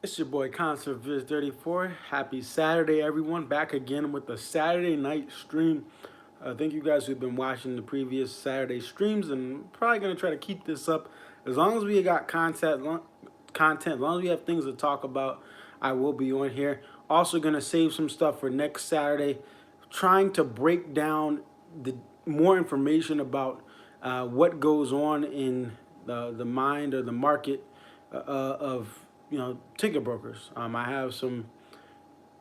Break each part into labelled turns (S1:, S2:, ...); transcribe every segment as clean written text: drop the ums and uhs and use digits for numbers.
S1: It's your boy Concert Viz 34. Happy Saturday, everyone. Back again with the Saturday night stream. Thank you guys who've been watching the previous Saturday streams, and probably gonna try to keep this up as long as we got content, as long as we have things to talk about. I will be on here. Also, gonna save some stuff for next Saturday, trying to break down the more information about what goes on in the mind or the market of ticket brokers. I have some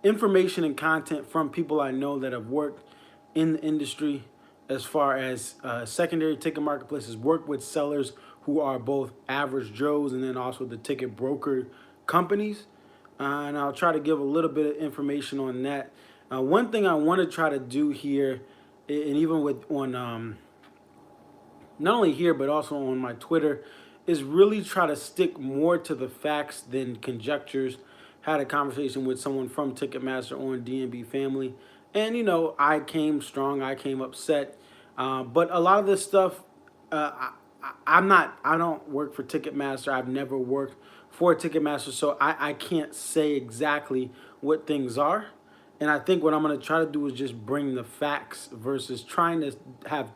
S1: information and content from people I know that have worked in the industry as far as secondary ticket marketplaces, work with sellers who are both average Joes and then also the ticket broker companies. And I'll try to give a little bit of information on that. One thing I want to try to do here, and even with on not only here but also on my Twitter, is really try to stick more to the facts than conjectures. Had a conversation with someone from Ticketmaster on DNB Family, and I came strong, I came upset, but a lot of this stuff, I'm not. I don't work for Ticketmaster. I've never worked for Ticketmaster, so I can't say exactly what things are. And I think what I'm going to try to do is just bring the facts versus trying to have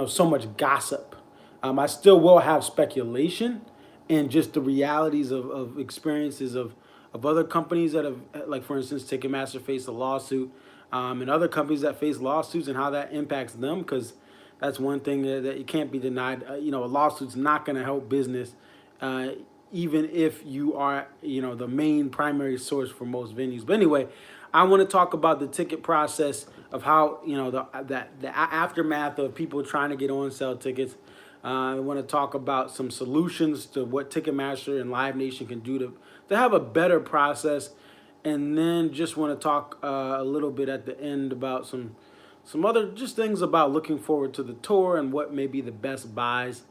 S1: so much gossip. I still will have speculation and just the realities of experiences of other companies that have, like for instance, Ticketmaster faced a lawsuit, and other companies that face lawsuits and how that impacts them, because that's one thing that you can't be denied. A lawsuit's not going to help business, even if you are, the main primary source for most venues. But anyway, I want to talk about the ticket process of how, the aftermath of people trying to get on sale tickets. I want to talk about some solutions to what Ticketmaster and Live Nation can do to have a better process. And then just want to talk a little bit at the end about some other just things about looking forward to the tour and what may be the best buys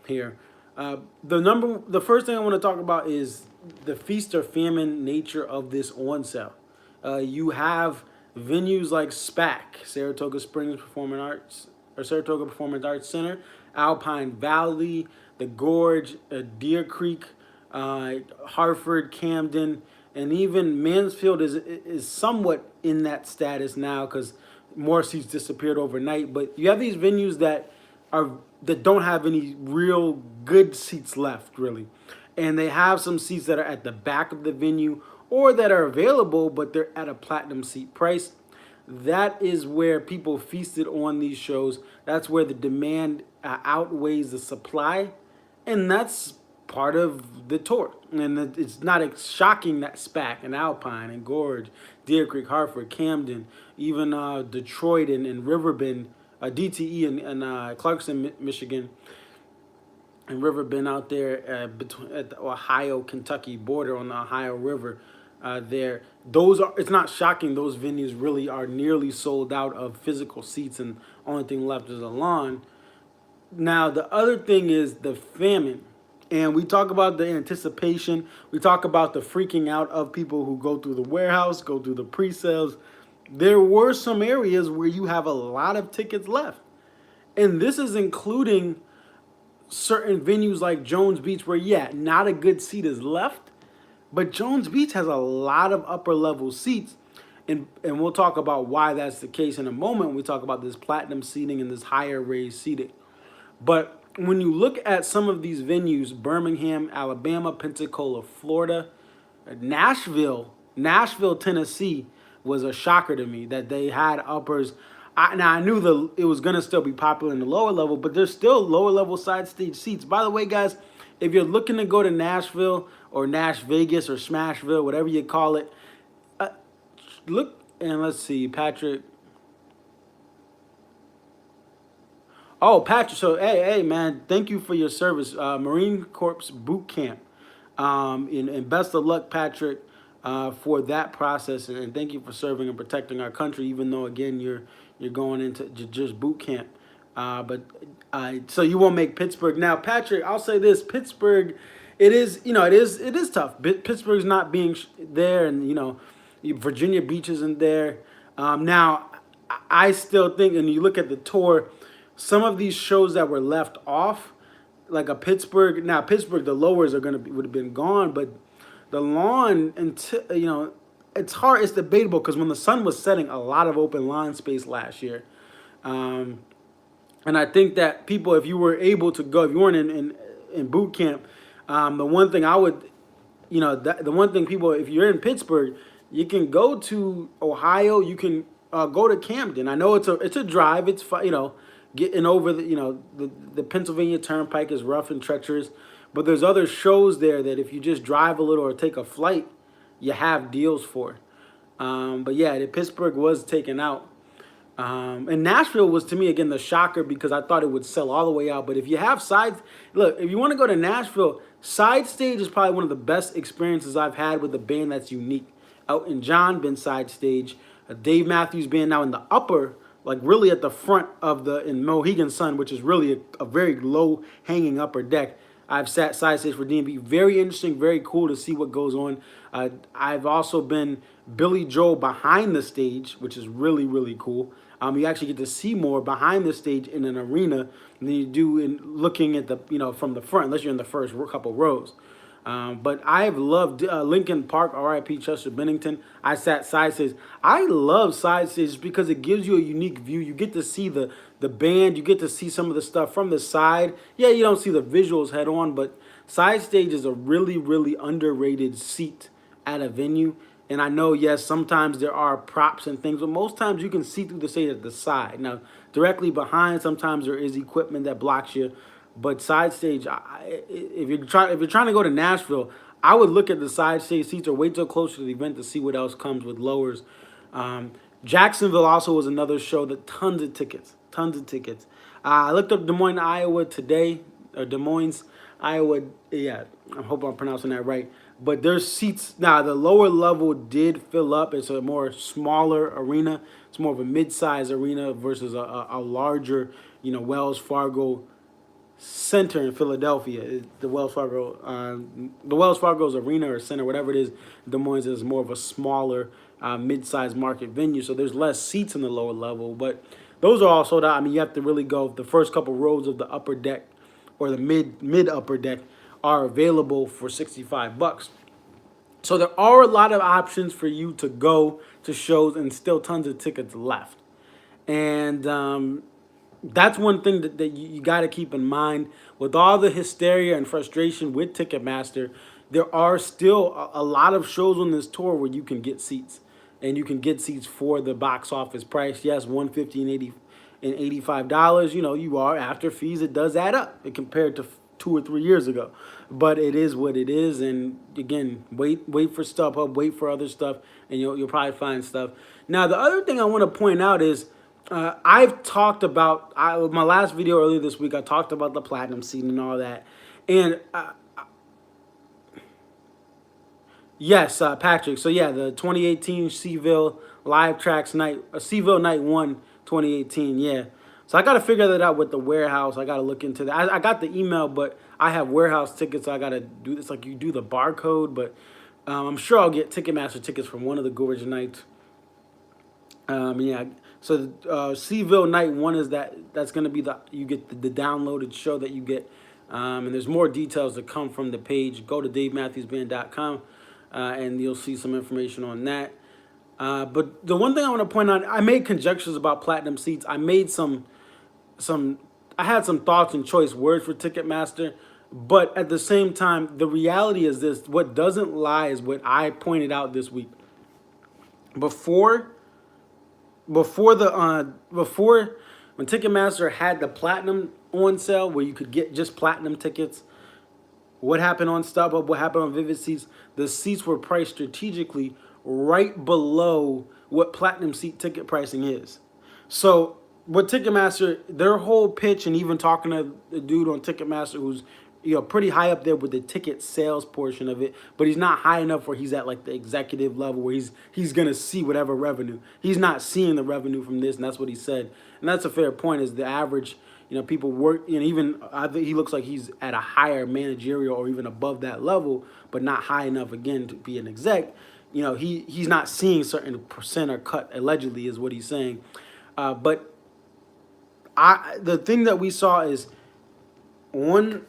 S1: here. The first thing I want to talk about is the feast or famine nature of this on sale. You have venues like SPAC, Saratoga Springs Performing Arts, or Saratoga Performing Arts Center, Alpine Valley, the Gorge, Deer Creek, Hartford, Camden, and even Mansfield is somewhat in that status now because more seats disappeared overnight. But you have these venues that don't have any real good seats left, really, and they have some seats that are at the back of the venue or that are available, but they're at a platinum seat price. That is where people feasted on these shows. That's where the demand outweighs the supply, and that's part of the tour. And it's not shocking that SPAC and Alpine and Gorge, Deer Creek, Hartford, Camden, even Detroit and Riverbend, DTE and Clarkson, Michigan, and Riverbend out there between at the Ohio-Kentucky border on the Ohio River. It's not shocking those venues really are nearly sold out of physical seats, and only thing left is a lawn. Now the other thing is the famine, and we talk about the anticipation, we talk about the freaking out of people who go through the warehouse, go through the pre-sales. There were some areas where you have a lot of tickets left, and this is including certain venues like Jones Beach where not a good seat is left. But Jones Beach has a lot of upper level seats, and we'll talk about why that's the case in a moment when we talk about this platinum seating and this higher raised seating. But when you look at some of these venues, Birmingham, Alabama, Pensacola, Florida, Nashville, Tennessee was a shocker to me that they had uppers. Now I knew it was gonna still be popular in the lower level, but there's still lower level side stage seats. By the way, guys, if you're looking to go to Nashville or Nash Vegas or Smashville, whatever you call it, look and let's see, Patrick. Oh, Patrick. So hey, man, thank you for your service, Marine Corps Boot Camp, and best of luck, Patrick, for that process, and thank you for serving and protecting our country. Even though again you're going into just boot camp. But so you won't make Pittsburgh. Now, Patrick, I'll say this: Pittsburgh, it is tough. Pittsburgh's not being there, and Virginia Beach isn't there. Now, I still think, and you look at the tour, some of these shows that were left off, like a Pittsburgh. Now, Pittsburgh, the lowers would have been gone, but the lawn, until it's hard. It's debatable because when the sun was setting, a lot of open lawn space last year. Um, and I think that people, if you were able to go, if you weren't in boot camp, the one thing I would, the one thing people, if you're in Pittsburgh, you can go to Ohio. You can go to Camden. I know it's a drive. It's getting over the Pennsylvania Turnpike is rough and treacherous, but there's other shows there that if you just drive a little or take a flight, you have deals for. But yeah, the Pittsburgh was taken out. And Nashville was to me again the shocker because I thought it would sell all the way out. But if you have look, if you want to go to Nashville, side stage is probably one of the best experiences I've had with a band that's unique. Elton John been side stage, Dave Matthews Band now in the upper, like really at the front of in Mohegan Sun, which is really a very low hanging upper deck. I've sat side stage for D&B. Very interesting, very cool to see what goes on. I've also been Billy Joel behind the stage, which is really, really cool. You actually get to see more behind the stage in an arena than you do in looking at from the front, unless you're in the first couple rows. But I've loved Lincoln Park, R.I.P. Chester Bennington. I sat side stage. I love side stages because it gives you a unique view. You get to see the band. You get to see some of the stuff from the side. Yeah, you don't see the visuals head on, but side stage is a really, really underrated seat at a venue. And I know, yes, sometimes there are props and things, but most times you can see through the stage at the side. Now, directly behind, sometimes there is equipment that blocks you. But side stage, if you're trying to go to Nashville, I would look at the side stage seats or wait till closer to the event to see what else comes with lowers. Jacksonville also was another show that tons of tickets. I looked up Des Moines, Iowa today, or Des Moines, Iowa. Yeah, I hope I'm pronouncing that right. But there's seats now. The lower level did fill up. It's a more smaller arena. It's more of a mid-size arena versus a larger, Wells Fargo Center in Philadelphia. The Wells Fargo's arena or center, whatever it is. Des Moines is more of a smaller, mid-sized market venue. So there's less seats in the lower level, but those are all sold out. I mean, you have to really go. The first couple rows of the upper deck or the mid upper deck are available for $65. So there are a lot of options for you to go to shows and still tons of tickets left. And that's one thing that you got to keep in mind. With all the hysteria and frustration with Ticketmaster, there are still a lot of shows on this tour where you can get seats. And you can get seats for the box office price. Yes, $150 and $85. You are after fees. It does add up compared to 2 or 3 years ago, but it is what it is. And again, wait for StubHub, wait for other stuff, and you'll probably find stuff. Now, the other thing I want to point out is I've talked about my last video earlier this week. I talked about the platinum seat and all that, and yes, Patrick. So yeah, the 2018 Seville Live Tracks Night, Seville Night 1, 2018. Yeah. So I got to figure that out with the warehouse. I got to look into that. I got the email, but I have warehouse tickets. So I got to do this. Like you do the barcode, but I'm sure I'll get Ticketmaster tickets from one of the Gorge nights. Yeah. So Seville Night 1 is that's going to be you get the downloaded show that you get. And there's more details that come from the page. Go to DaveMatthewsBand.com and you'll see some information on that. But the one thing I want to point out, I made conjectures about platinum seats. I made I had some thoughts and choice words for Ticketmaster, but at the same time, the reality is this: what doesn't lie is what I pointed out this week. Before when Ticketmaster had the platinum on sale, where you could get just platinum tickets, what happened on StubHub? What happened on Vivid Seats? The seats were priced strategically right below what platinum seat ticket pricing is. So what Ticketmaster, their whole pitch, and even talking to the dude on Ticketmaster who's pretty high up there with the ticket sales portion of it, but he's not high enough where he's at like the executive level where he's gonna see whatever revenue. He's not seeing the revenue from this, and that's what he said. And that's a fair point. Is the average, people work, even I think he looks like he's at a higher managerial or even above that level, but not high enough again to be an exec. He's not seeing certain percent or cut, allegedly, is what he's saying. But the thing that we saw is on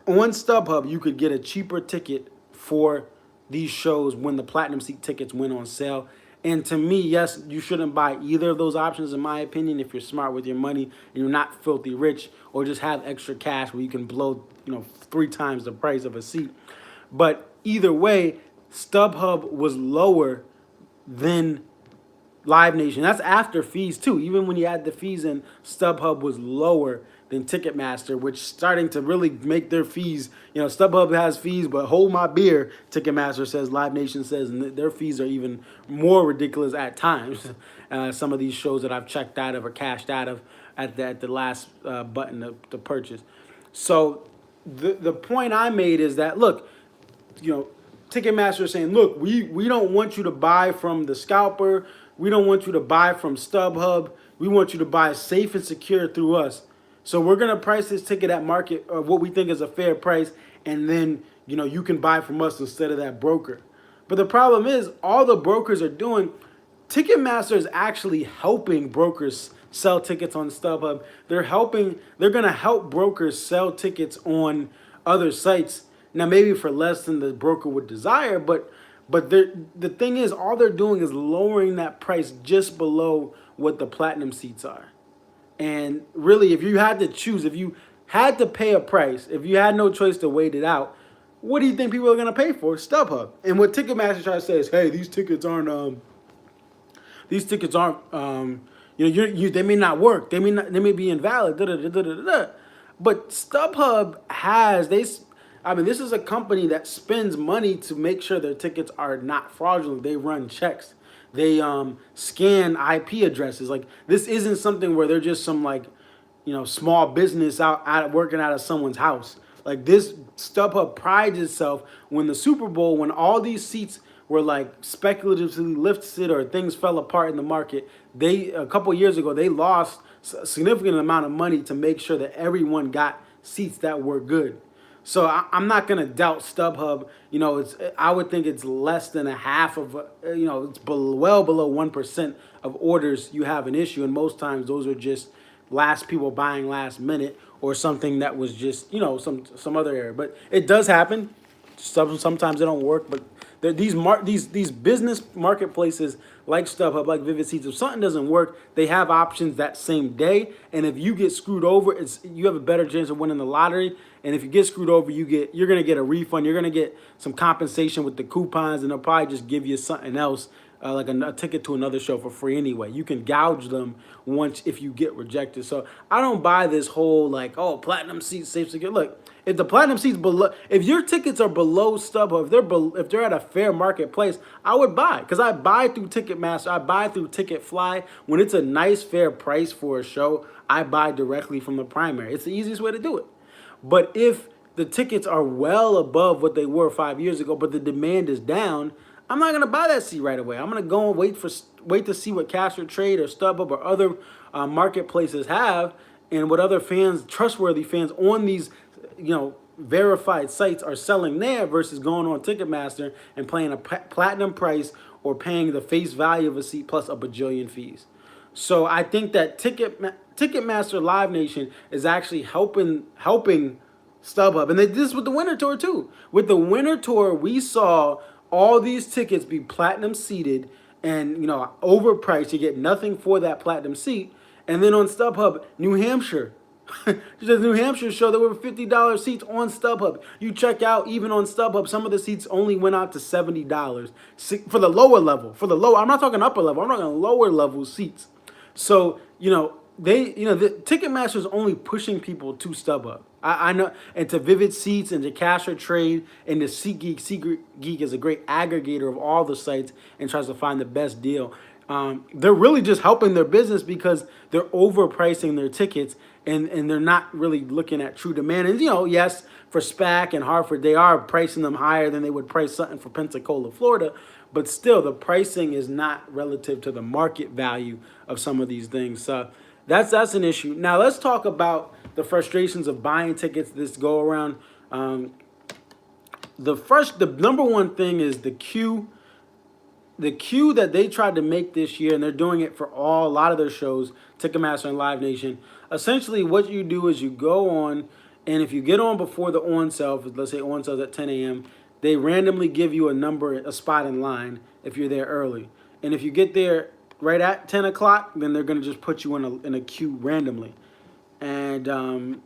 S1: StubHub, you could get a cheaper ticket for these shows when the platinum seat tickets went on sale. And to me, yes, you shouldn't buy either of those options, in my opinion, if you're smart with your money and you're not filthy rich or just have extra cash where you can blow, 3 times the price of a seat. But either way, StubHub was lower than Live Nation. That's after fees too. Even when you add the fees in, StubHub was lower than Ticketmaster, which starting to really make their fees. StubHub has fees, but hold my beer, Ticketmaster says, Live Nation says, and their fees are even more ridiculous at times. Some of these shows that I've checked out of or cashed out of at the last button to purchase. So the point I made is that, look, Ticketmaster is saying, look, we don't want you to buy from the scalper. We don't want you to buy from StubHub. We want you to buy safe and secure through us. So we're going to price this ticket at market, or what we think is a fair price, and then, you can buy from us instead of that broker. But the problem is, all the brokers are doing, Ticketmaster is actually helping brokers sell tickets on StubHub. They're going to help brokers sell tickets on other sites. Now, maybe for less than the broker would desire, but the thing is, all they're doing is lowering that price just below what the platinum seats are. And really, if you had to choose, if you had to pay a price, if you had no choice to wait it out, what do you think people are going to pay for? StubHub. And what Ticketmaster tries to say is, hey, these tickets aren't, they may not work. They may be invalid. Da, da, da, da, da, da. But StubHub this is a company that spends money to make sure their tickets are not fraudulent. They run checks. They scan IP addresses. Like, this isn't something where they're just some small business out working out of someone's house. Like, this StubHub prides itself when the Super Bowl, when all these seats were like speculatively listed or things fell apart in the market, a couple years ago they lost a significant amount of money to make sure that everyone got seats that were good. So I'm not gonna doubt StubHub. I would think it's less than a half of, it's well below 1% of orders you have an issue, and most times those are just people buying last minute or something that was just some other error. But it does happen. Sometimes they don't work, but these business marketplaces like StubHub, like Vivid Seats, if something doesn't work, they have options that same day. And if you get screwed over, you have a better chance of winning the lottery. And if you get screwed over, you're gonna get a refund. You're gonna get some compensation with the coupons, and they'll probably just give you something else, like a ticket to another show for free anyway. You can gouge them if you get rejected. So I don't buy this whole platinum seats safe secure. Look, if the platinum seats if your tickets are below StubHub, if they're at a fair marketplace, I would buy, because I buy through Ticketmaster, I buy through Ticketfly. When it's a nice fair price for a show, I buy directly from the primary. It's the easiest way to do it. But if the tickets are well above what they were 5 years ago, but the demand is down, I'm not gonna buy that seat right away. I'm gonna go and wait to see what Cash or Trade or StubHub or other marketplaces have, and what other trustworthy fans on these verified sites are selling there, versus going on Ticketmaster and paying a platinum price or paying the face value of a seat plus a bajillion fees. So I think that Ticketmaster Live Nation is actually helping StubHub. And they did this with the Winter Tour too. With the Winter Tour, we saw all these tickets be platinum seated and overpriced. You get nothing for that platinum seat. And then on StubHub, New Hampshire. The New Hampshire show, there were $50 seats on StubHub. You check out, even on StubHub, some of the seats only went out to $70 for the lower level. I'm not talking upper level. I'm talking lower level seats. So the Ticketmaster is only pushing people to StubHub. I know, and to Vivid Seats and to Cash or Trade and to SeatGeek. SeatGeek is a great aggregator of all the sites and tries to find the best deal. They're really just helping their business because they're overpricing their tickets and they're not really looking at true demand. And yes, for SPAC and Hartford, they are pricing them higher than they would price something for Pensacola, Florida. But still, the pricing is not relative to the market value of some of these things. So that's an issue. Now let's talk about the frustrations of buying tickets this go around. The number one thing is the queue. The queue that they tried to make this year, and they're doing it for a lot of their shows, Ticketmaster and Live Nation. Essentially, what you do is you go on, and if you get on before the on sale, let's say on sale at 10 a.m., they randomly give you a spot in line if you're there early. And if you get there right at 10 o'clock, then they're going to just put you in a queue randomly. And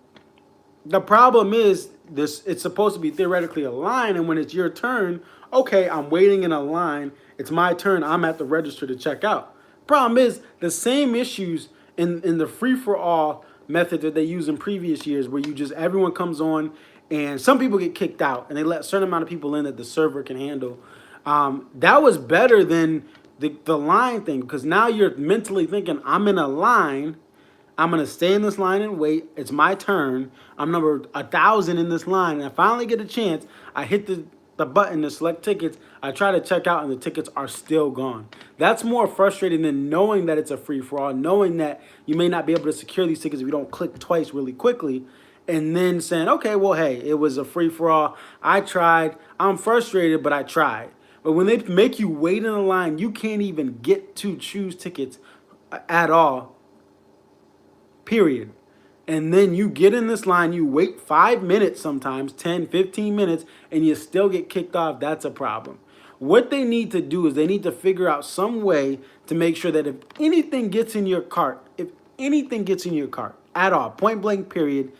S1: the problem is this: it's supposed to be theoretically a line, and when it's your turn, okay, I'm waiting in a line. It's my turn. I'm at the register to check out. Problem is the same issues in the free for all method that they used in previous years, where you just everyone comes on, and some people get kicked out, and they let a certain amount of people in that the server can handle. That was better than the line thing, because now you're mentally thinking, I'm in a line. I'm going to stay in this line and wait. It's my turn. I'm number 1,000 in this line. And I finally get a chance. I hit the button to select tickets. I try to check out and the tickets are still gone. That's more frustrating than knowing that it's a free-for-all, knowing that you may not be able to secure these tickets if you don't click twice really quickly, and then saying, okay, well, hey, it was a free-for-all. I tried. I'm frustrated, but I tried. But when they make you wait in a line, you can't even get to choose tickets at all. Period. And then you get in this line, you wait 5 minutes sometimes, 10, 15 minutes, and you still get kicked off. That's a problem. What they need to do is they need to figure out some way to make sure that if anything gets in your cart, at all, point blank period,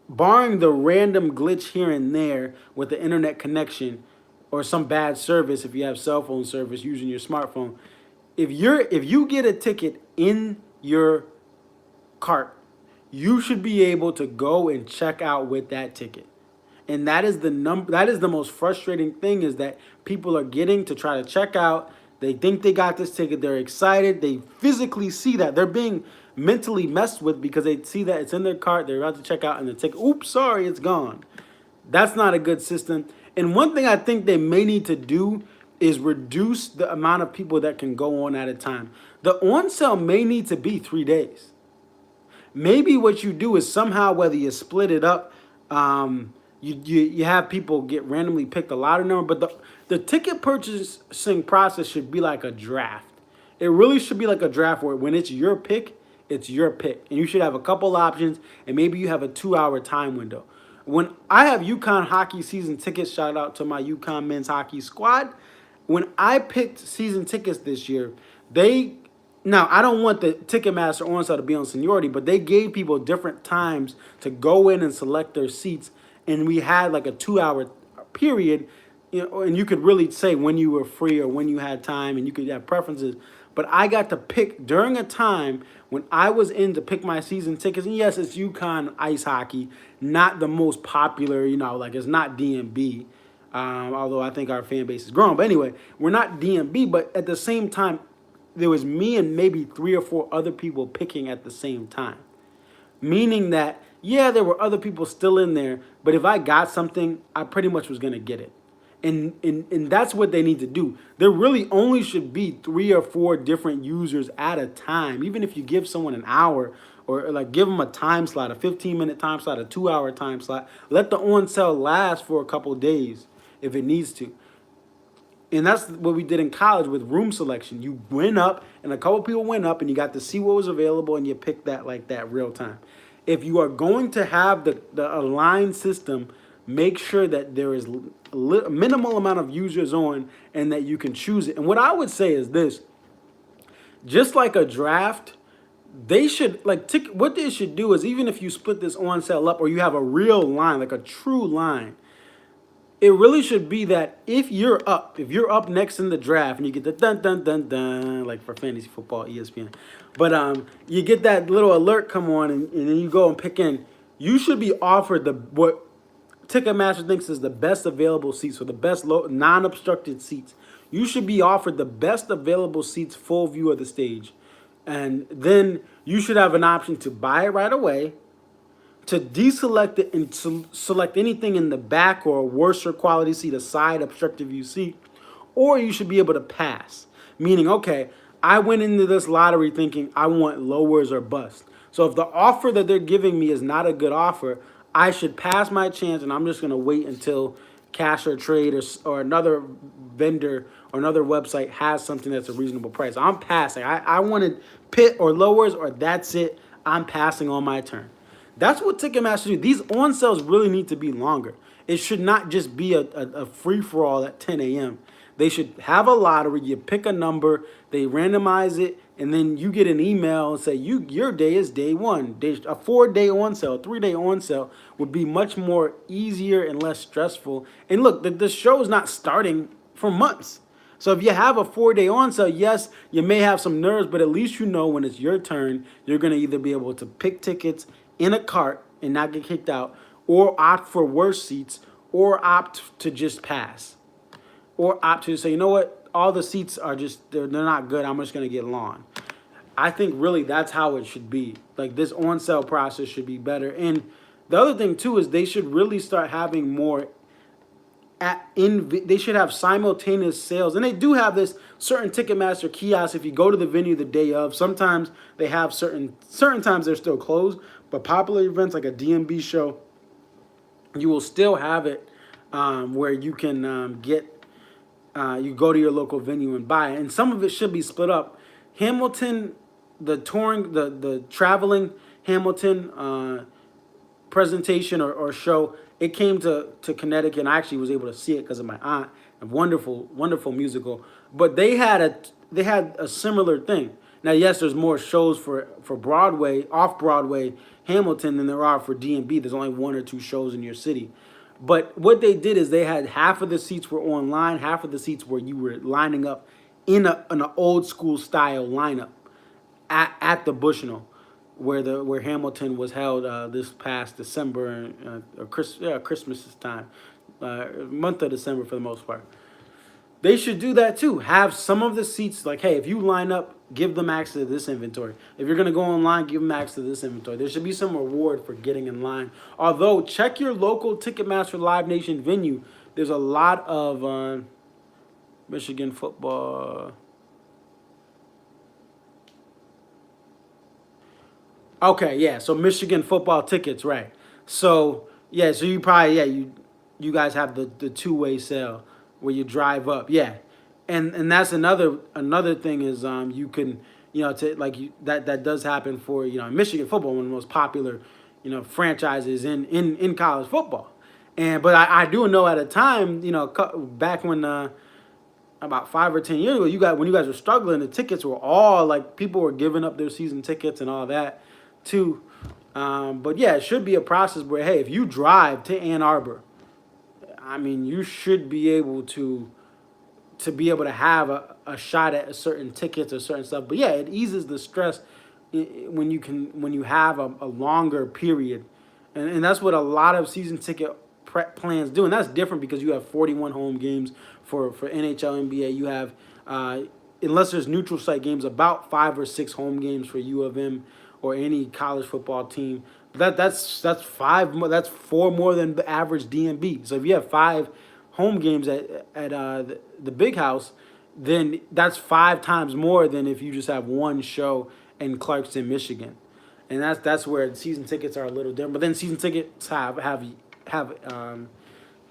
S1: barring the random glitch here and there with the internet connection or some bad service, if you have cell phone service using your smartphone, if you get a ticket in your cart, you should be able to go and check out with that ticket. And that is the most frustrating thing, is that people are getting to try to check out. They think they got this ticket. They're excited. They physically see that. They're being mentally messed with because they see that it's in their cart. They're about to check out and the ticket, oops, sorry, it's gone. That's not a good system. And one thing I think they may need to do is reduce the amount of people that can go on at a time. The on sale may need to be 3 days. Maybe what you do is somehow, whether you split it up, you have people get randomly picked a lottery number, but the ticket purchasing process should be like a draft. It really should be like a draft where when it's your pick, it's your pick. And you should have a couple options, and maybe you have a 2-hour time window. When I have UConn hockey season tickets, shout out to my UConn men's hockey squad. When I picked season tickets this year, now, I don't want the Ticketmaster on sale to be on seniority, but they gave people different times to go in and select their seats, and we had like a 2-hour period, and you could really say when you were free or when you had time, and you could have preferences. But I got to pick during a time when I was in to pick my season tickets, and yes, it's UConn ice hockey, not the most popular, like it's not DMB, although I think our fan base is growing. But anyway, we're not DMB, but at the same time, there was me and maybe 3 or 4 other people picking at the same time. Meaning that, yeah, there were other people still in there, but if I got something, I pretty much was going to get it. And that's what they need to do. There really only should be 3 or 4 different users at a time. Even if you give someone an hour, or like give them a time slot, a 15-minute time slot, a 2-hour time slot. Let the on sale last for a couple days if it needs to. And that's what we did in college with room selection. You went up, and a couple people went up, and you got to see what was available, and you picked that like that real time. If you are going to have the aligned system, make sure that there is a minimal amount of users on and that you can choose it. And what I would say is this: just like a draft, they should, what they should do is, even if you split this on sale up or you have a real line, like a true line, it really should be that if you're up next in the draft and you get the dun dun dun dun, like for fantasy football, ESPN, but you get that little alert come on, and then you go and pick in, you should be offered what Ticketmaster thinks is the best available seats, or the best non-obstructed seats. You should be offered the best available seats, full view of the stage, and then you should have an option to buy it right away, to deselect it and to select anything in the back or a worse quality seat, a side obstructive view seat, or you should be able to pass. Meaning, okay, I went into this lottery thinking I want lowers or bust. So if the offer that they're giving me is not a good offer, I should pass my chance, and I'm just going to wait until Cash or Trade or another vendor or another website has something that's a reasonable price. I'm passing. I wanted pit or lowers, or that's it. I'm passing on my turn. That's what Ticketmaster do. These on sales really need to be longer. it should not just be a free for all at 10 a.m. They should have a lottery. You pick a number, they randomize it, and then you get an email and say your day is day one. A 4-day on sale, a 3-day on sale would be much more easier and less stressful. And look, the show is not starting for months. So if you have a 4-day on sale, yes, you may have some nerves, but at least you know when it's your turn, you're going to either be able to pick tickets in a cart and not get kicked out, or opt for worse seats, or opt to just pass, or opt to say, you know what, all the seats are just, they're not good, I'm just going to get lawn. I think really that's how it should be. Like, this on sale process should be better. And the other thing too is they should really start having more they should have simultaneous sales, and they do have this certain Ticketmaster kiosk. If you go to the venue the day of, sometimes they have certain times they're still closed, but popular events like a DMB show, you will still have it where you can you go to your local venue and buy it, and some of it should be split up. Hamilton, the traveling Hamilton presentation or show, it came to Connecticut, and I actually was able to see it because of my aunt. A wonderful musical. But they had a similar thing. Now, yes, there's more shows for Broadway, off Broadway Hamilton than there are for DMB. There's only 1 or 2 shows in your city. But what they did is they had half of the seats were online, half of the seats where you were lining up in an old school style lineup at the Bushnell, where Hamilton was held this past December, or Christmas time, month of December for the most part. They should do that too. Have some of the seats like, hey, if you line up, give them access to this inventory. If you're gonna go online, give them access to this inventory. There should be some reward for getting in line. Although, check your local Ticketmaster Live Nation venue. There's a lot of Michigan football. Okay, yeah. So Michigan football tickets, right? So yeah, so you probably you guys have the 2-way sale where you drive up, yeah, and that's another thing is you can to like that does happen for Michigan football, one of the most popular franchises in college football, but I do know at a time back when about 5 or 10 years ago when you guys were struggling, the tickets were all like people were giving up their season tickets and all that too. But yeah, it should be a process where, hey, if you drive to Ann Arbor, I mean, you should be able to have a shot at certain tickets or certain stuff. But yeah, it eases the stress when you have a longer period, and that's what a lot of season ticket prep plans do. And that's different because you have 41 home games for NHL, NBA. You have unless there's neutral site games, about 5 or 6 home games for U of M or any college football team. That's 5. That's 4 more than the average DMB. So if you have 5 home games at the big house, then that's 5 times more than if you just have one show in Clarkston, Michigan. And that's where season tickets are a little different. But then season tickets have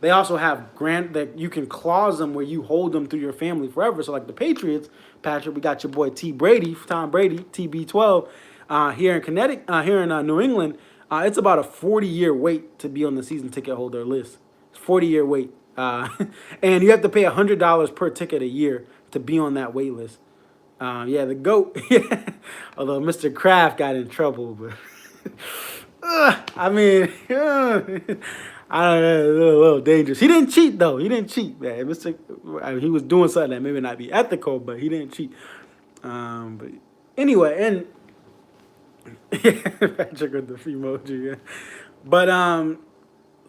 S1: they also have grant that you can clause them where you hold them through your family forever. So like the Patriots, Patrick, we got your boy Tom Brady, TB12, here in Connecticut, here in New England. It's about a 40-year wait to be on the season ticket holder list. It's 40-year wait, and you have to pay $100 per ticket a year to be on that wait list. Yeah, the GOAT. Although Mr. Kraft got in trouble, but I mean, I don't know, a little dangerous. He didn't cheat though. He didn't cheat, man. He was doing something that maybe not be ethical, but he didn't cheat. But anyway, and Patrick with the emoji. Yeah. But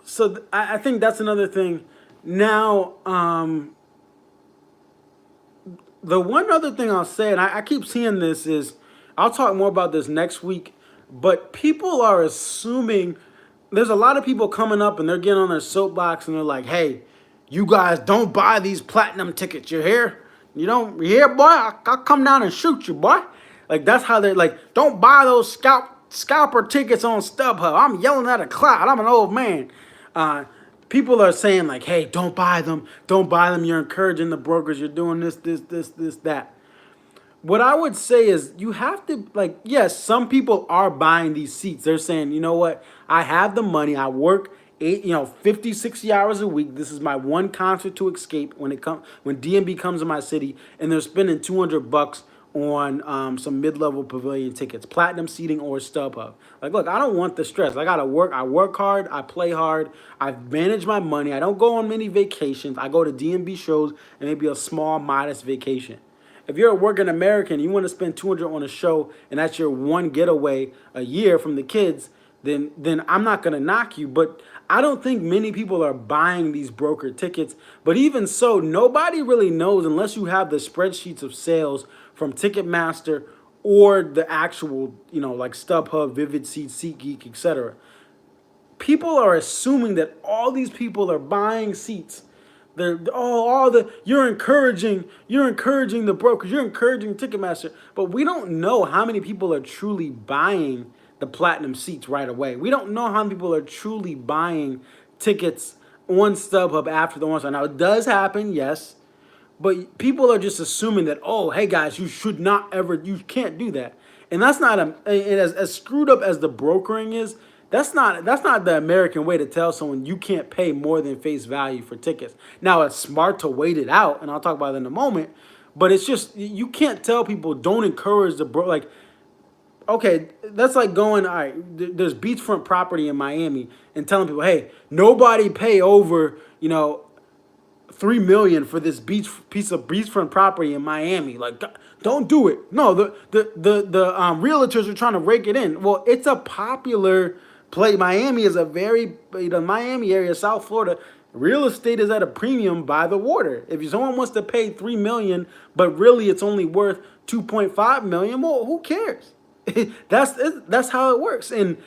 S1: so I think that's another thing. Now, the one other thing I'll say, and I keep seeing this, is I'll talk more about this next week, but people are assuming, there's a lot of people coming up and they're getting on their soapbox and they're like, hey, you guys don't buy these platinum tickets. You hear? You hear, boy? I'll come down and shoot you, boy. Like, that's how they're like, don't buy those scalper tickets on StubHub. I'm yelling at a cloud. I'm an old man. People are saying like, hey, don't buy them. Don't buy them. You're encouraging the brokers. You're doing this, that. What I would say is you have to, like, yes, some people are buying these seats. They're saying, you know what? I have the money. I work 50, 60 hours a week. This is my one concert to escape when DMB comes to my city, and they're spending $200 on some mid-level pavilion tickets, platinum seating or StubHub. Like, look, I don't want the stress. I gotta work. I work hard. I play hard. I manage my money. I don't go on many vacations. I go to DMB shows and maybe a small, modest vacation. If you're a working American, you want to spend 200 on a show, and that's your one getaway a year from the kids, then I'm not gonna knock you. But I don't think many people are buying these broker tickets. But even so, nobody really knows unless you have the spreadsheets of sales from Ticketmaster or the actual, like StubHub, Vivid Seats, SeatGeek, etc. People are assuming that all these people are buying seats. You're encouraging the brokers, you're encouraging Ticketmaster, but we don't know how many people are truly buying the platinum seats right away. We don't know how many people are truly buying tickets on StubHub after the launch. Now it does happen, yes, but people are just assuming that, oh, hey guys, you can't do that. And that's not as screwed up as the brokering is. That's not the American way to tell someone you can't pay more than face value for tickets. Now it's smart to wait it out, and I'll talk about it in a moment. But it's just you can't tell people don't encourage like, okay, that's like going, all right, there's beachfront property in Miami and telling people, hey, nobody pay over, 3 million for this piece of beachfront property in Miami. Like, don't do it. No, the realtors are trying to rake it in. Well, it's a popular play. Miami is a very, Miami area, South Florida. Real estate is at a premium by the water. If someone wants to pay 3 million, but really it's only worth 2.5 million, well, who cares? That's how it works. And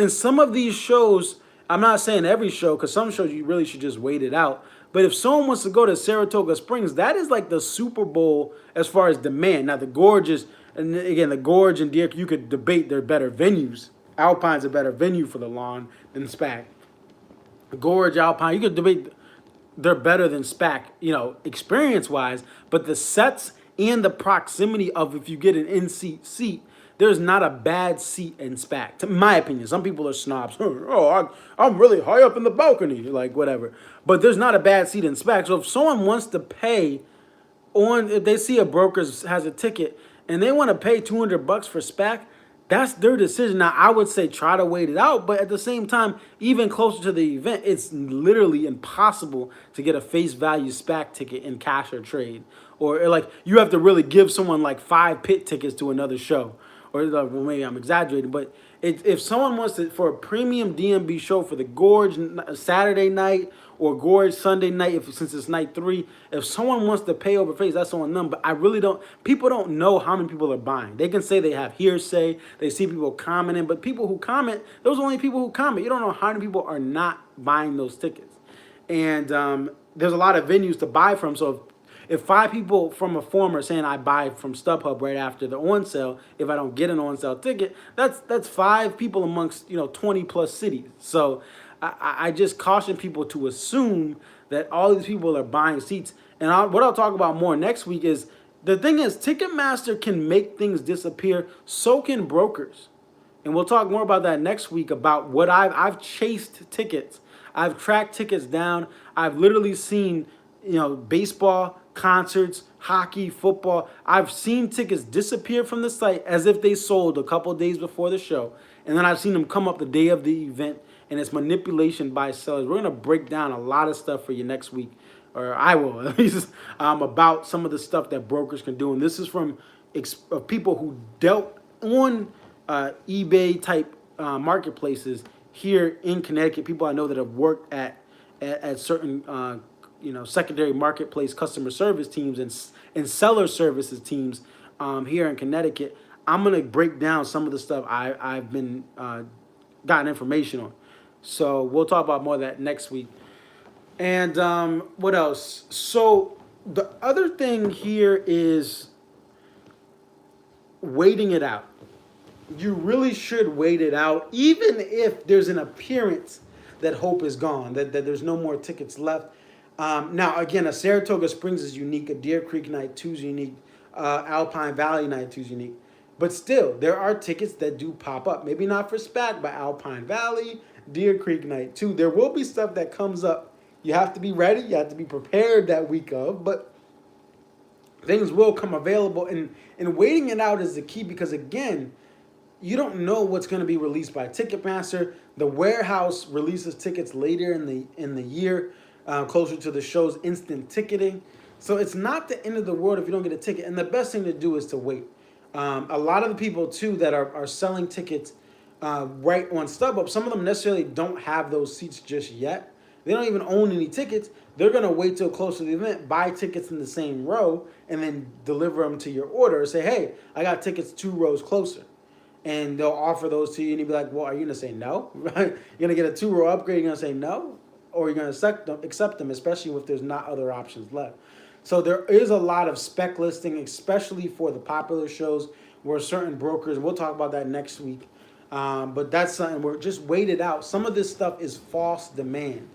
S1: some of these shows, I'm not saying every show, because some shows you really should just wait it out. But if someone wants to go to Saratoga Springs, that is like the Super Bowl as far as demand. Now the Gorge and again, the Gorge and Deer, you could debate they're better venues. Alpine's a better venue for the lawn than SPAC. Gorge, Alpine, you could debate they're better than SPAC, experience-wise. But the sets and the proximity of if you get an in-seat, there's not a bad seat in SPAC, in my opinion. Some people are snobs. Oh, I'm really high up in the balcony, like whatever. But there's not a bad seat in SPAC. So if someone wants to pay if they see a broker has a ticket and they want to pay $200 for SPAC, that's their decision. Now, I would say try to wait it out, but at the same time, even closer to the event, it's literally impossible to get a face value SPAC ticket in cash or trade. Or like you have to really give someone like 5 pit tickets to another show. Or well, maybe I'm exaggerating, but if someone wants to, for a premium DMB show for the Gorge Saturday night or Gorge Sunday night, since it's night 3, if someone wants to pay over face, that's on them. But I really don't. People don't know how many people are buying. They can say they have hearsay. They see people commenting, but people who comment, those are only people who comment. You don't know how many people are not buying those tickets. And there's a lot of venues to buy from. So if 5 people from a forum are saying I buy from StubHub right after the on sale, if I don't get an on sale ticket, that's 5 people amongst 20 plus cities. So I just caution people to assume that all these people are buying seats. And what I'll talk about more next week is the thing is Ticketmaster can make things disappear. So can brokers. And we'll talk more about that next week about what I've chased tickets. I've tracked tickets down. I've literally seen baseball, concerts, hockey, football. I've seen tickets disappear from the site as if they sold a couple of days before the show. And then I've seen them come up the day of the event, and it's manipulation by sellers. We're going to break down a lot of stuff for you next week, or I will, at least, about some of the stuff that brokers can do. And this is from people who dealt on eBay-type marketplaces here in Connecticut, people I know that have worked at certain secondary marketplace customer service teams and seller services teams here in Connecticut. I'm gonna break down some of the stuff I've been gotten information on. So we'll talk about more of that next week. And what else? So the other thing here is waiting it out. You really should wait it out, even if there's an appearance that hope is gone, that there's no more tickets left. Now, again, a Saratoga Springs is unique. A Deer Creek Night 2 is unique. Alpine Valley Night 2 is unique. But still, there are tickets that do pop up. Maybe not for SPAC, but Alpine Valley, Deer Creek night too. There will be stuff that comes up. You have to be ready. You have to be prepared that week of, but things will come available, and waiting it out is the key because again, you don't know what's going to be released by Ticketmaster. The warehouse releases tickets later in the year, closer to the show's instant ticketing. So it's not the end of the world if you don't get a ticket. And the best thing to do is to wait. A lot of the people too that are selling tickets right on StubHub, some of them necessarily don't have those seats just yet. They don't even own any tickets. They're going to wait till close to the event, buy tickets in the same row, and then deliver them to your order. Say, hey, I got tickets 2 rows closer. And they'll offer those to you, and you'll be like, well, are you going to say no? Right? You're going to get a 2-row upgrade, you're going to say no? Or you're going to accept them, especially if there's not other options left. So there is a lot of spec listing, especially for the popular shows where certain brokers, we'll talk about that next week, but that's something we're just waited out. Some of this stuff is false demand.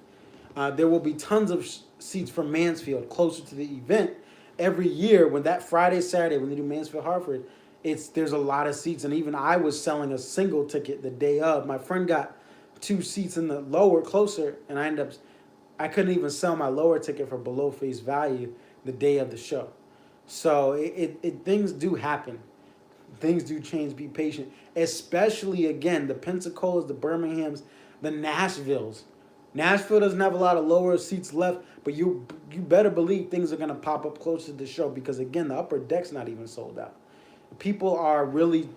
S1: There will be tons of seats from Mansfield closer to the event every year. When that Friday, Saturday, when they do Mansfield, Hartford, there's a lot of seats. And even I was selling a single ticket the day of. My friend got 2 seats in the lower, closer, and I couldn't even sell my lower ticket for below face value the day of the show. So things do happen. Things do change. Be patient. Especially, again, the Pensacola's, the Birminghams, the Nashvilles. Nashville doesn't have a lot of lower seats left, but you better believe things are going to pop up close to the show because, again, the upper deck's not even sold out. People are really,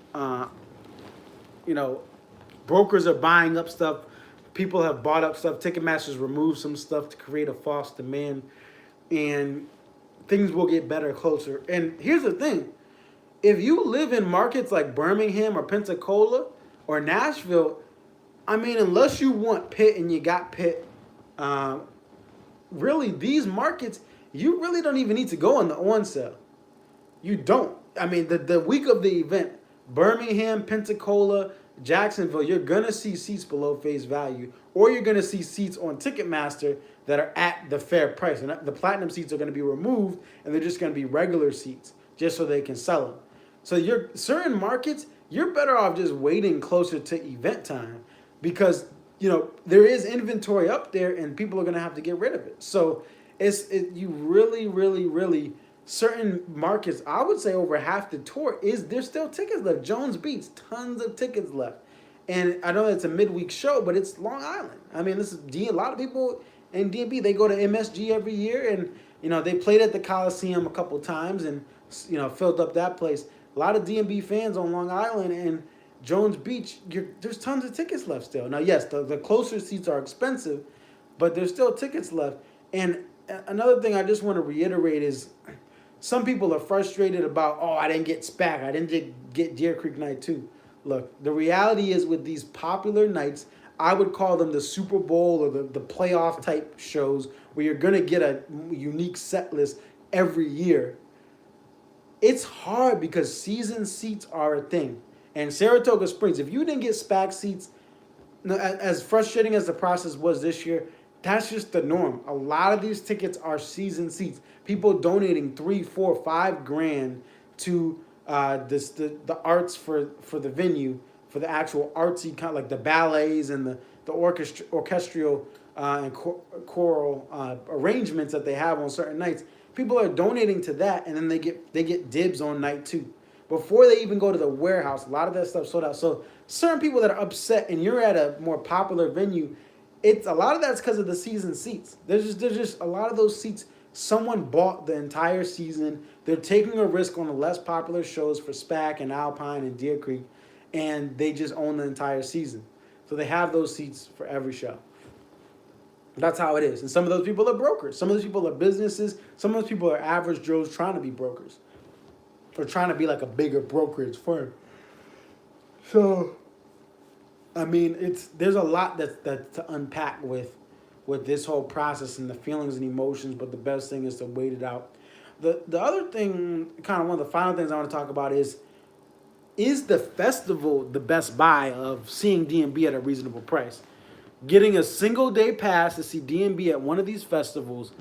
S1: brokers are buying up stuff. People have bought up stuff. Ticketmaster's removed some stuff to create a false demand, and things will get better closer. And here's the thing. If you live in markets like Birmingham or Pensacola or Nashville, I mean, unless you want Pitt and you got Pitt, really, these markets, you really don't even need to go on the on sale. You don't. I mean, the week of the event, Birmingham, Pensacola, Jacksonville, you're going to see seats below face value, or you're going to see seats on Ticketmaster that are at the fair price. And the platinum seats are going to be removed, and they're just going to be regular seats, just so they can sell them. So certain markets, you're better off just waiting closer to event time because, there is inventory up there, and people are going to have to get rid of it. So you really, really, really, certain markets, I would say over half the tour, there's still tickets left. Jones Beach, tons of tickets left. And I know it's a midweek show, but it's Long Island. I mean, a lot of people in D&B, they go to MSG every year, and, they played at the Coliseum a couple times and, filled up that place. A lot of D&B fans on Long Island and Jones Beach, there's tons of tickets left still. Now, yes, the closer seats are expensive, but there's still tickets left. And another thing I just want to reiterate is some people are frustrated about, I didn't get SPAC. I didn't get Deer Creek Night 2. Look, the reality is with these popular nights, I would call them the Super Bowl or the playoff type shows where you're going to get a unique set list every year. It's hard because season seats are a thing. And Saratoga Springs, if you didn't get SPAC seats, as frustrating as the process was this year, that's just the norm. A lot of these tickets are season seats. People donating $3, $4, $5,000 to the arts for the venue, for the actual artsy kind, like the ballets and the orchestral and choral arrangements that they have on certain nights. People are donating to that, and then they get dibs on night 2. Before they even go to the warehouse, a lot of that stuff sold out. So certain people that are upset, and you're at a more popular venue, a lot of that's because of the season seats. There's just a lot of those seats. Someone bought the entire season. They're taking a risk on the less popular shows for SPAC and Alpine and Deer Creek, and they just own the entire season. So they have those seats for every show. That's how it is. And some of those people are brokers. Some of those people are businesses. Some of those people are average Joes trying to be brokers, or trying to be like a bigger brokerage firm. So, I mean, there's a lot that's to unpack with this whole process and the feelings and emotions, but the best thing is to wait it out. The other thing, kind of one of the final things I want to talk about is the festival the best buy of seeing D&B at a reasonable price? Getting a single day pass to see D&B at one of these festivals,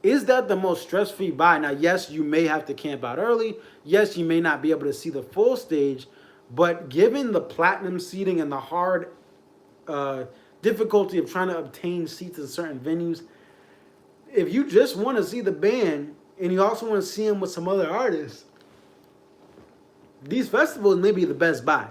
S1: is that the most stress-free buy? Now, yes, you may have to camp out early. Yes, you may not be able to see the full stage, but given the platinum seating and the hard difficulty of trying to obtain seats in certain venues. If you just want to see the band and you also want to see them with some other artists, these festivals may be the best buy.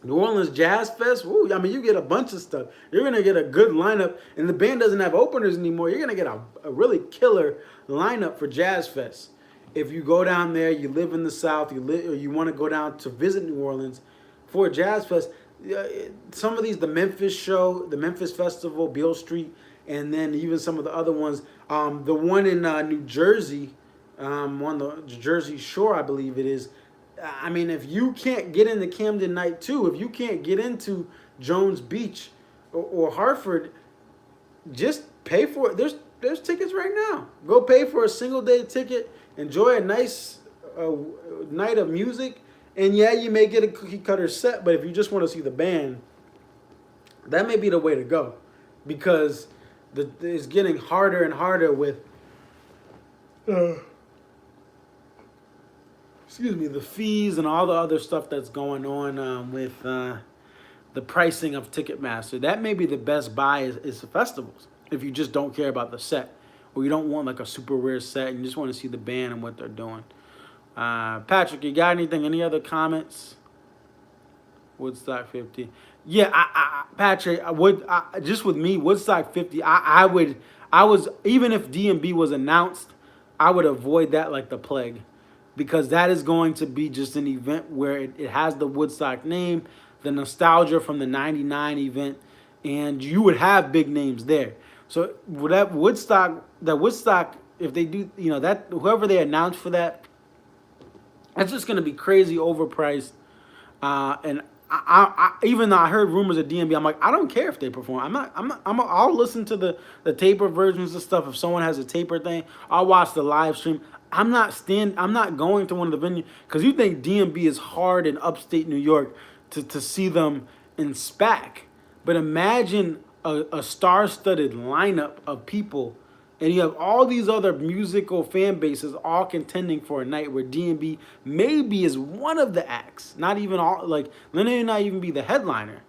S1: New Orleans Jazz Fest, ooh, I mean, you get a bunch of stuff. You're going to get a good lineup, and the band doesn't have openers anymore. You're going to get a really killer lineup for Jazz Fest. If you go down there, you live in the South, or you want to go down to visit New Orleans for a Jazz Fest, some of these, the Memphis show, the Memphis Festival, Beale Street, and then even some of the other ones. The one in New Jersey, on the Jersey Shore, I believe it is. I mean, if you can't get into Camden Night 2, if you can't get into Jones Beach or Hartford, just pay for it. There's tickets right now. Go pay for a single day ticket. Enjoy a nice night of music. And yeah, you may get a cookie cutter set, but if you just want to see the band, that may be the way to go, because it's getting harder and harder with the fees and all the other stuff that's going on with the pricing of Ticketmaster. That may be the best buy is the festivals, if you just don't care about the set, or you don't want like a super rare set and you just want to see the band and what they're doing. Patrick, you got anything? Any other comments? Woodstock 50. Yeah, Patrick, just with me, Woodstock 50, I was, even if DMB was announced, I would avoid that like the plague, because that is going to be just an event where it has the Woodstock name, the nostalgia from the 99 event, and you would have big names there. So that Woodstock, if they do, that whoever they announce for that, it's just going to be crazy overpriced. And I even though I heard rumors of DMB, I'm like, I don't care if they perform. I'll listen to the taper versions of stuff. If someone has a taper thing, I'll watch the live stream. I'm not going to one of the venues, because you think DMB is hard in upstate New York to see them in SPAC. But imagine a star-studded lineup of people, and you have all these other musical fan bases all contending for a night where DMB maybe is one of the acts. Not even all, like, let it not even be the headliner.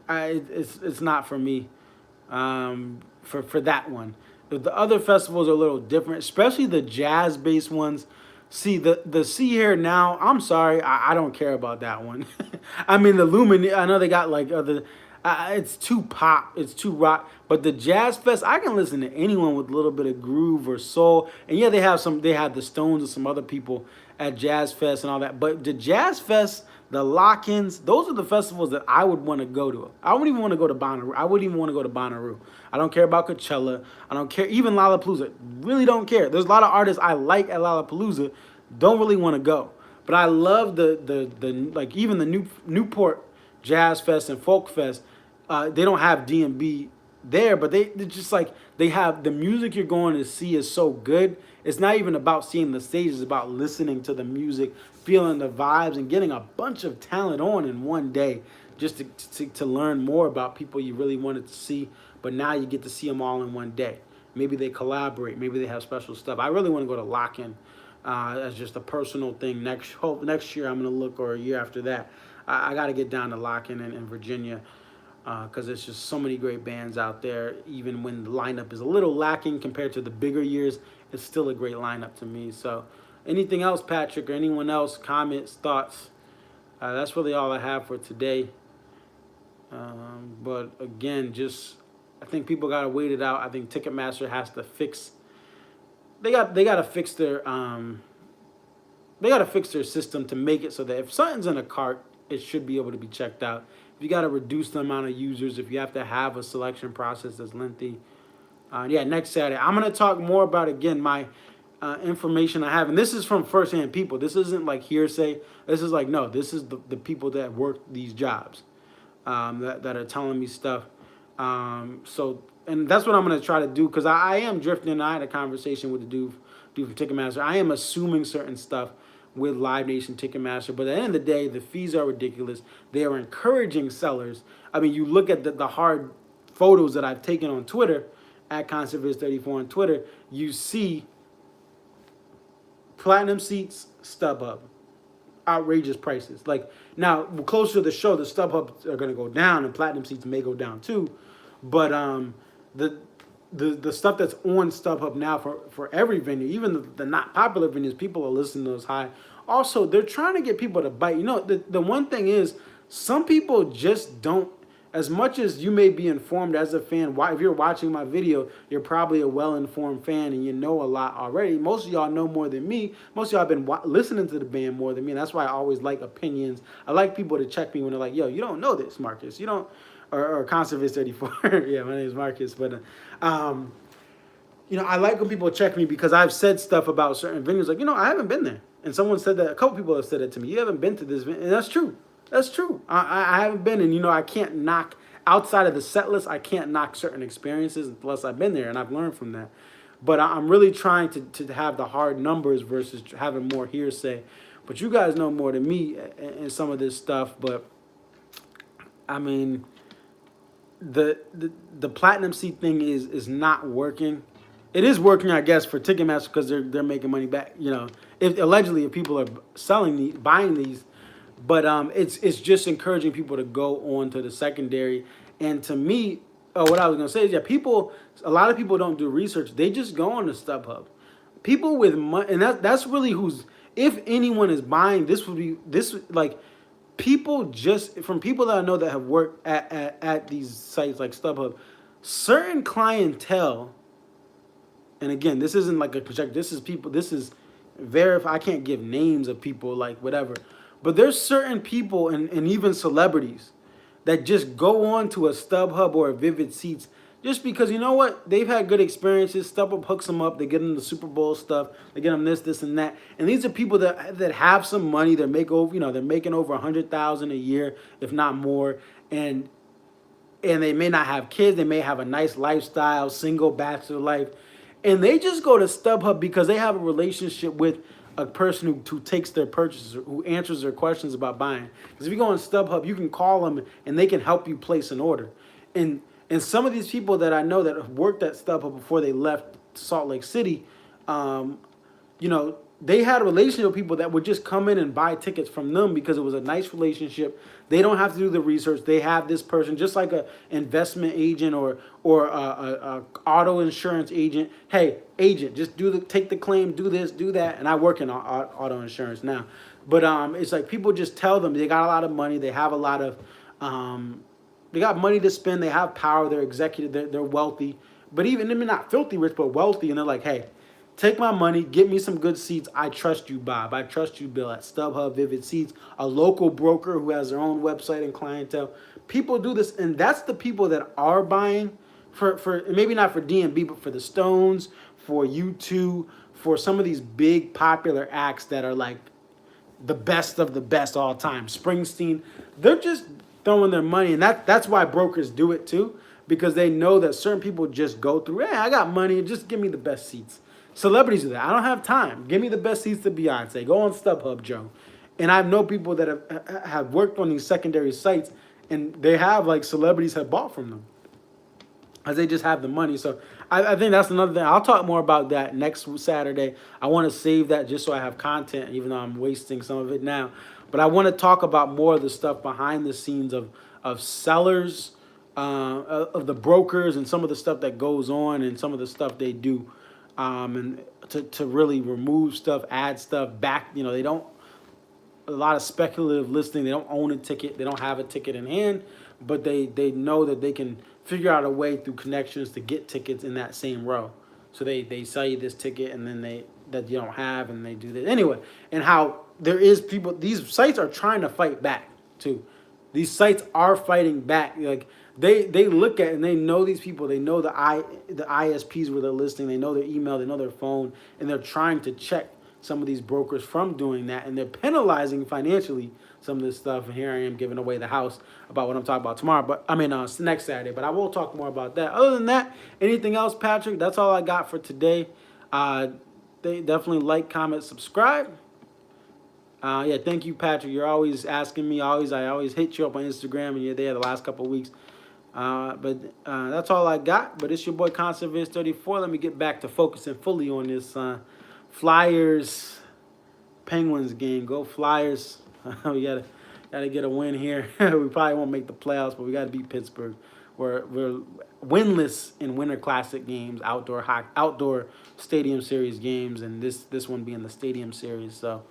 S1: It's not for me, for that one. The other festivals are a little different, especially the jazz-based ones. See, the See Here Now, I'm sorry, I don't care about that one. I mean, the Lumin, I know they got like other, it's too pop, it's too rock. But the Jazz Fest, I can listen to anyone with a little bit of groove or soul. And yeah, they have the Stones and some other people at Jazz Fest and all that. But the Jazz Fest, the Lock-ins, those are the festivals that I would want to go to. I wouldn't even want to go to Bonnaroo. I wouldn't even want to go to Bonnaroo. I don't care about Coachella. I don't care. Even Lollapalooza. Really don't care. There's a lot of artists I like at Lollapalooza. Don't really want to go. But I love the like, even the Newport Jazz Fest and Folk Fest. They don't have DMB there, but they're just like, they have the music you're going to see is so good. It's not even about seeing the stage. It's about listening to the music, feeling the vibes, and getting a bunch of talent on in one day, just to learn more about people you really wanted to see. But now you get to see them all in one day. Maybe they collaborate. Maybe they have special stuff. I really want to go to Lock-In as just a personal thing. Next year I'm going to look, or a year after that. I got to get down to Lock-In in Virginia, because there's just so many great bands out there. Even when the lineup is a little lacking compared to the bigger years, it's still a great lineup to me. So anything else, Patrick, or anyone else, comments, thoughts? That's really all I have for today. But again, I think people got to wait it out. I think Ticketmaster has to fix. They got to fix their system to make it so that if something's in a cart, it should be able to be checked out. If you got to reduce the amount of users, if you have to have a selection process that's lengthy. Yeah, next Saturday. I'm going to talk more about, again, my information I have. And this is from firsthand people. This isn't like hearsay. This is like, no, this is the people that work these jobs that are telling me stuff. And that's what I'm going to try to do, because I am drifting. I had a conversation with the dude from Ticketmaster. I am assuming certain stuff with Live Nation Ticketmaster, but at the end of the day, the fees are ridiculous. They are encouraging sellers. I mean, you look at the hard photos that I've taken on Twitter, at ConcertViz34 on Twitter, you see Platinum Seats, StubHub. outrageous prices. Like now, closer to the show, the StubHub are going to go down, and platinum seats may go down too. But the the stuff that's on StubHub now for every venue, even the not popular venues, people are listening to those high. Also, they're trying to get people to bite. You know, the one thing is, some people just don't. As much as you may be informed as a fan, if you're watching my video, you're probably a well-informed fan and you know a lot already. Most of y'all know more than me. Most of y'all have been listening to the band more than me. And that's why I always like opinions. I like people to check me when they're like, yo, you don't know this, Marcus. You don't, or Conservist 34. Yeah, my name is Marcus. But, you know, I like when people check me because I've said stuff about certain venues. Like, you know, I haven't been there. And someone said that, a couple people have said that to me. You haven't been to this venue. And that's true. That's true. I haven't been, and you know, I can't knock outside of the set list. I can't knock certain experiences unless I've been there, and I've learned from that. But I'm really trying to have the hard numbers versus having more hearsay. But you guys know more than me in some of this stuff. But I mean, the platinum seat thing is not working. It is working, I guess, for Ticketmaster because they're making money back. You know, if people are buying these. But it's just encouraging people to go on to the secondary. And to me, what I was gonna say is, a lot of people don't do research. They just go on to StubHub. People with money, and that's really if anyone is buying, this would be like people from people that I know that have worked at these sites like StubHub, certain clientele. And again, this isn't like a project. This is people. This is I can't give names of people, like whatever. But there's certain people and even celebrities that just go on to a StubHub or a Vivid Seats just because, you know what, they've had good experiences. StubHub hooks them up. They get them the Super Bowl stuff. They get them this, and that. And these are people that have some money. They're making over $100,000 a year, if not more. And they may not have kids. They may have a nice lifestyle, single, bachelor life. And they just go to StubHub because they have a relationship with a person who takes their purchases, who answers their questions about buying. Because if you go on StubHub, you can call them and they can help you place an order. And some of these people that I know that have worked at StubHub before they left Salt Lake City, you know, they had a relationship with people that would just come in and buy tickets from them because it was a nice relationship. They don't have to do the research. They have this person, just like a investment agent or a auto insurance agent. Hey, agent, just take the claim, do this, do that. And I work in auto insurance now. But it's like people just tell them they got a lot of money. They have a lot of, they got money to spend. They have power. They're executive. They're wealthy. But even, I mean, not filthy rich, but wealthy. And they're like, hey, take my money, get me some good seats. I trust you, Bob. I trust you, Bill, at StubHub, Vivid Seats, a local broker who has their own website and clientele. People do this, and that's the people that are buying for maybe not for DMB, but for the Stones, for U2, for some of these big popular acts that are like the best of the best all time. Springsteen, they're just throwing their money, and that's why brokers do it too, because they know that certain people just go through, hey, I got money, just give me the best seats. Celebrities do that. I don't have time. Give me the best seats to Beyonce. Go on StubHub, Joe. And I know people that have worked on these secondary sites, and they have, like, celebrities have bought from them, as they just have the money. So I think that's another thing. I'll talk more about that next Saturday. I want to save that just so I have content, even though I'm wasting some of it now. But I want to talk about more of the stuff behind the scenes of sellers, of the brokers, and some of the stuff that goes on and some of the stuff they do. And to really remove stuff, add stuff back. You know, they don't, a lot of speculative listing. They don't own a ticket. They don't have a ticket in hand, but they know that they can figure out a way through connections to get tickets in that same row. So they sell you this ticket and then that you don't have, and they do this anyway. And how there is people, these sites are trying to fight back too. These sites are fighting back. Like, they look at and they know these people. They know the ISPs where they're listing. They know their email. They know their phone, and they're trying to check some of these brokers from doing that, and they're penalizing financially some of this stuff. And here I am giving away the house about what I'm talking about tomorrow. But I mean, next Saturday. But I will talk more about that. Other than that, anything else, Patrick? That's all I got for today. They definitely like, comment, subscribe. Yeah, thank you, Patrick. You're always asking me. I always hit you up on Instagram, and you're there the last couple of weeks. But that's all I got. But it's your boy Conservist 34. Let me get back to focusing fully on this Flyers Penguins game. Go Flyers. We gotta get a win here. We probably won't make the playoffs, but we gotta beat Pittsburgh. We're winless in Winter Classic games, outdoor stadium series games, and this one being the stadium series. So